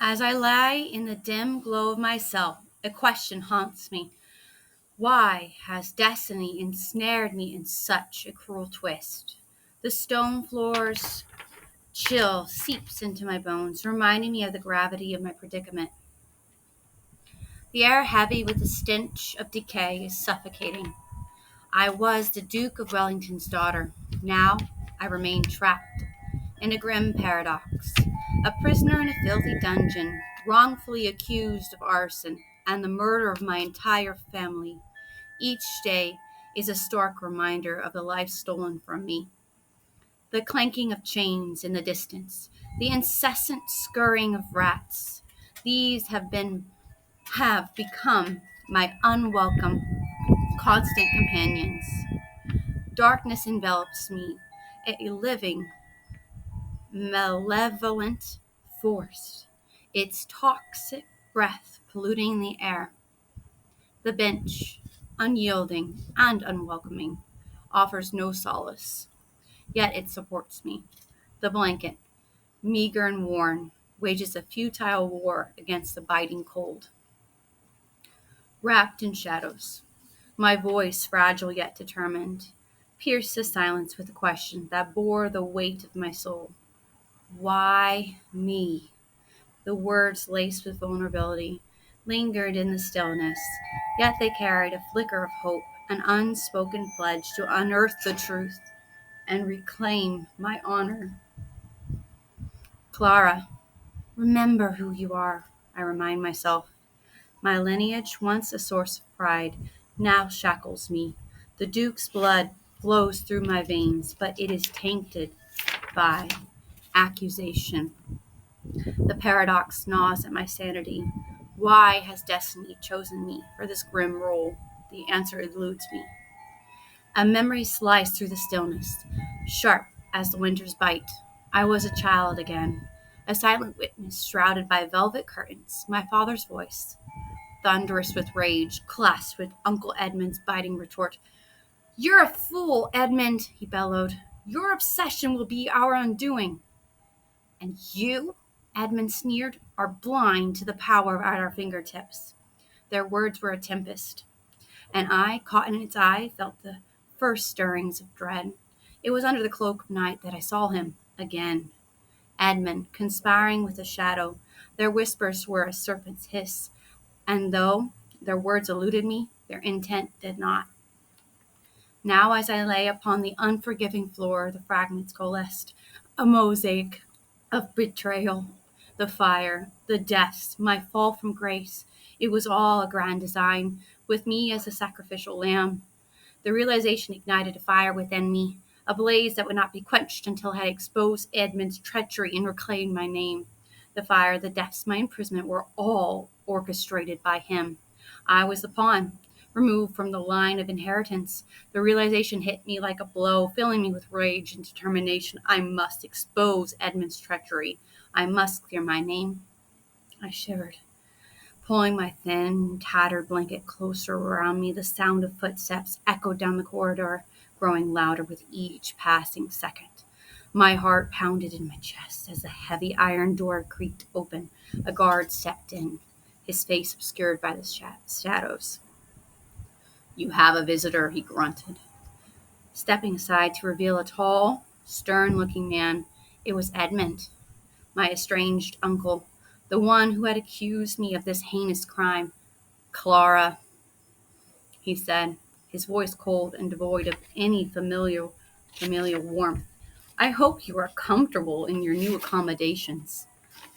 As I lie in the dim glow of my cell, a question haunts me. Why has destiny ensnared me in such a cruel twist? The stone floor's chill seeps into my bones, reminding me of the gravity of my predicament. The air, heavy with the stench of decay, is suffocating. I was the Duke of Wellington's daughter. Now I remain trapped in a grim paradox, a prisoner in a filthy dungeon, wrongfully accused of arson and the murder of my entire family. Each day is a stark reminder of the life stolen from me. The clanking of chains in the distance, the incessant scurrying of rats. These have become my unwelcome, constant companions. Darkness envelops me, a living, malevolent force, its toxic breath polluting the air. The bench, unyielding and unwelcoming, offers no solace, yet it supports me. The blanket, meager and worn, wages a futile war against the biting cold. Wrapped in shadows, my voice, fragile yet determined, pierced the silence with a question that bore the weight of my soul. Why me? The words, laced with vulnerability, lingered in the stillness, yet they carried a flicker of hope, an unspoken pledge to unearth the truth and reclaim my honor. Clara, remember who you are, I remind myself. My lineage, once a source of pride, now shackles me. The Duke's blood flows through my veins, but it is tainted by accusation. The paradox gnaws at my sanity. Why has destiny chosen me for this grim role? The answer eludes me. A memory sliced through the stillness, sharp as the winter's bite. I was a child again, a silent witness shrouded by velvet curtains. My father's voice, thunderous with rage, clasped with Uncle Edmund's biting retort. "You're a fool, Edmund," he bellowed. "Your obsession will be our undoing." "And you," Edmund sneered, "are blind to the power at our fingertips." Their words were a tempest, and I, caught in its eye, felt the first stirrings of dread. It was under the cloak of night that I saw him again. Edmund, conspiring with the shadow. Their whispers were a serpent's hiss, and though their words eluded me, their intent did not. Now, as I lay upon the unforgiving floor, the fragments coalesced, a mosaic of betrayal, the fire, the deaths, my fall from grace. It was all a grand design, with me as a sacrificial lamb. The realization ignited a fire within me, a blaze that would not be quenched until I had exposed Edmund's treachery and reclaimed my name. The fire, the deaths, my imprisonment were all orchestrated by him. I was the pawn, removed from the line of inheritance. The realization hit me like a blow, filling me with rage and determination. I must expose Edmund's treachery. I must clear my name. I shivered, pulling my thin, tattered blanket closer around me. The sound of footsteps echoed down the corridor, growing louder with each passing second. My heart pounded in my chest as the heavy iron door creaked open. A guard stepped in, his face obscured by the shadows. "You have a visitor," he grunted, stepping aside to reveal a tall, stern-looking man. It was Edmund, my estranged uncle, the one who had accused me of this heinous crime. "Clara," he said, his voice cold and devoid of any familial warmth. "I hope you are comfortable in your new accommodations."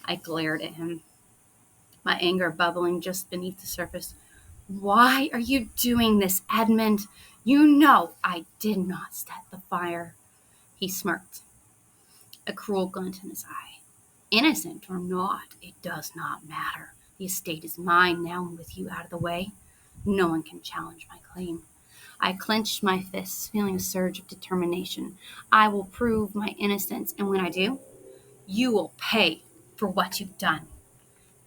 I glared at him, my anger bubbling just beneath the surface. "Why are you doing this, Edmund? You know I did not set the fire." He smirked, a cruel glint in his eye. "Innocent or not, it does not matter. The estate is mine now, and with you out of the way, no one can challenge my claim." I clenched my fists, feeling a surge of determination. "I will prove my innocence, and when I do, you will pay for what you've done."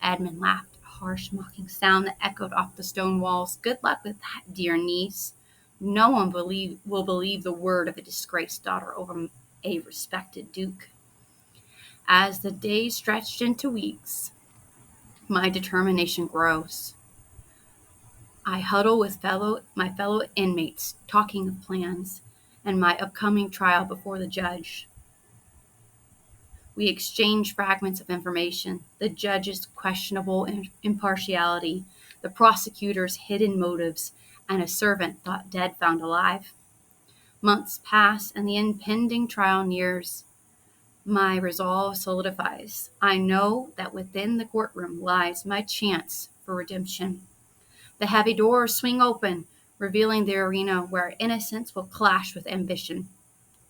Edmund laughed, a harsh, mocking sound that echoed off the stone walls. "Good luck with that, dear niece. No one will believe the word of a disgraced daughter over a respected duke." As the days stretched into weeks, My determination grows. I huddle with my fellow inmates, talking of plans and my upcoming trial before the judge. We exchange fragments of information, the judge's questionable impartiality, the prosecutor's hidden motives, and a servant thought dead found alive. Months pass and the impending trial nears. My resolve solidifies. I know that within the courtroom lies my chance for redemption. The heavy doors swing open, revealing the arena where innocence will clash with ambition,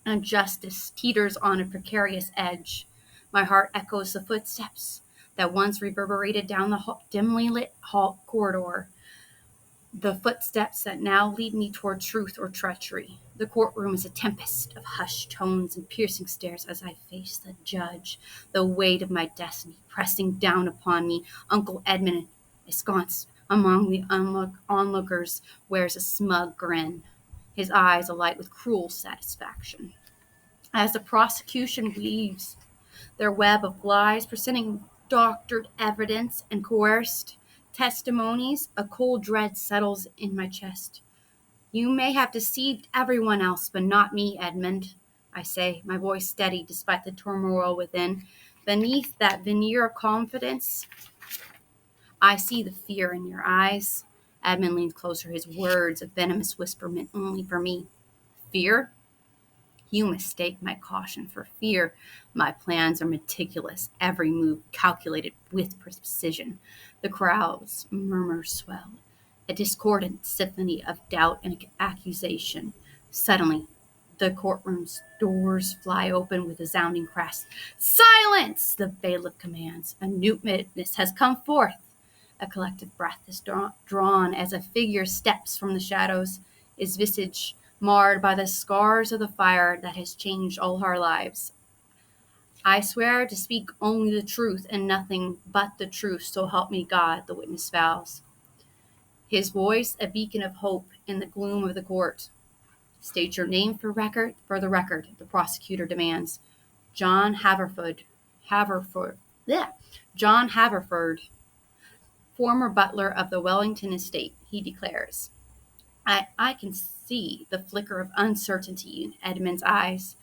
and justice teeters on a precarious edge. My heart echoes the footsteps that once reverberated down the dimly lit hall corridor, the footsteps that now lead me toward truth or treachery. The courtroom is a tempest of hushed tones and piercing stares as I face the judge, the weight of my destiny pressing down upon me. Uncle Edmund, ensconced among the onlookers, wears a smug grin, his eyes alight with cruel satisfaction. As the prosecution weaves their web of lies, presenting doctored evidence and coerced testimonies, a cold dread settles in my chest. You may have deceived everyone else, but not me, Edmund, I say, my voice steady despite the turmoil within. Beneath that veneer of confidence, I see the fear in your eyes. Edmund leans closer, his words a venomous whisper meant only for me. Fear? You mistake my caution for fear. My plans are meticulous, every move calculated with precision. The crowd's murmurs swell, a discordant symphony of doubt and accusation. Suddenly, the courtroom's doors fly open with a resounding crash. Silence! The bailiff commands. A new witness has come forth. A collective breath is drawn as a figure steps from the shadows, his visage marred by the scars of the fire that has changed all our lives. I swear to speak only the truth and nothing but the truth, so help me God, the witness vows. His voice a beacon of hope in the gloom of the court. State your name for the record, the prosecutor demands. John Haverford, yeah, John Haverford, former butler of the Wellington estate, he declares. I can see the flicker of uncertainty in Edmund's eyes.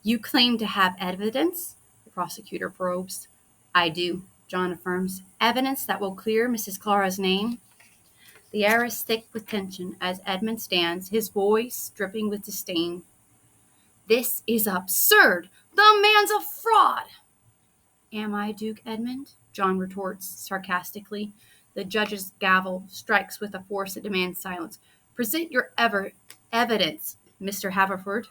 You claim to have evidence? The prosecutor probes. I do, John affirms. Evidence that will clear Mrs. Clara's name? The air is thick with tension as Edmund stands, his voice dripping with disdain. This is absurd! The man's a fraud! Am I, Duke Edmund? John retorts sarcastically. The judge's gavel strikes with a force that demands silence. Present your evidence, Mr. Haverford,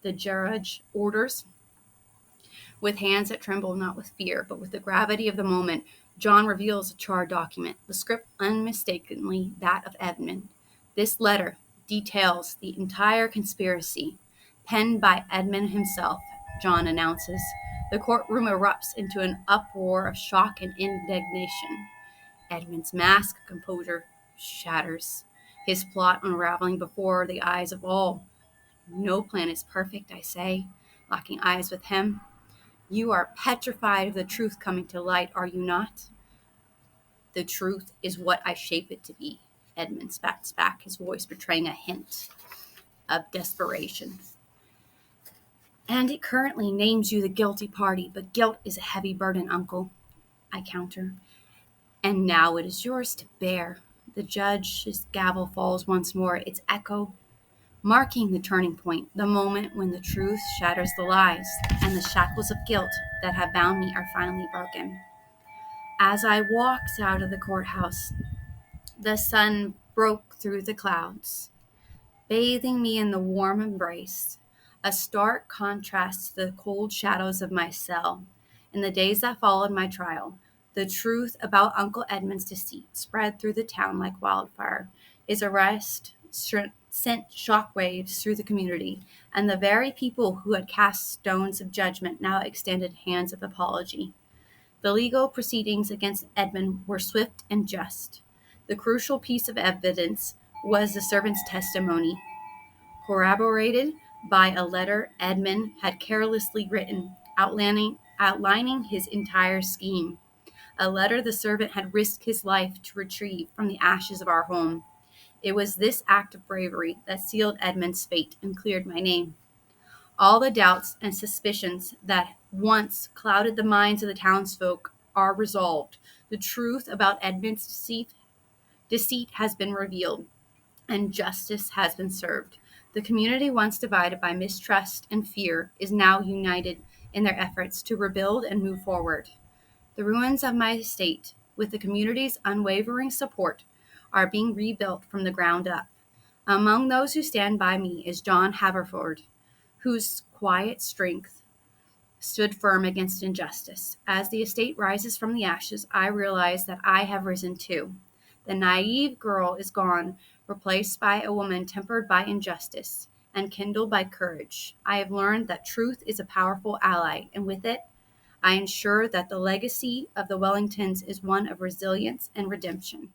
the judge orders. With hands that tremble not with fear, but with the gravity of the moment, John reveals a charred document, the script unmistakably that of Edmund. This letter details the entire conspiracy, penned by Edmund himself, John announces. The courtroom erupts into an uproar of shock and indignation. Edmund's mask of composure shatters, his plot unraveling before the eyes of all. No plan is perfect, I say, locking eyes with him. You are petrified of the truth coming to light, are you not? The truth is what I shape it to be. Edmund spats back, his voice betraying a hint of desperation. And it currently names you the guilty party, but guilt is a heavy burden, Uncle, I counter. And now it is yours to bear. The judge's gavel falls once more, its echo marking the turning point, the moment when the truth shatters the lies, and the shackles of guilt that have bound me are finally broken. As I walked out of the courthouse, the sun broke through the clouds, bathing me in the warm embrace, a stark contrast to the cold shadows of my cell. In the days that followed my trial, the truth about Uncle Edmund's deceit spread through the town like wildfire. His arrest sent shockwaves through the community, and the very people who had cast stones of judgment now extended hands of apology. The legal proceedings against Edmund were swift and just. The crucial piece of evidence was the servant's testimony, corroborated by a letter Edmund had carelessly written, outlining his entire scheme. a letter the servant had risked his life to retrieve from the ashes of our home. It was this act of bravery that sealed Edmund's fate and cleared my name. All the doubts and suspicions that once clouded the minds of the townsfolk are resolved. The truth about Edmund's deceit has been revealed, and justice has been served. The community, once divided by mistrust and fear, is now united in their efforts to rebuild and move forward. The ruins of my estate, with the community's unwavering support, are being rebuilt from the ground up. Among those who stand by me is John Haverford, whose quiet strength stood firm against injustice. As the estate rises from the ashes, I realize that I have risen too. The naive girl is gone, replaced by a woman tempered by injustice and kindled by courage. I have learned that truth is a powerful ally, and with it, I ensure that the legacy of the Wellingtons is one of resilience and redemption.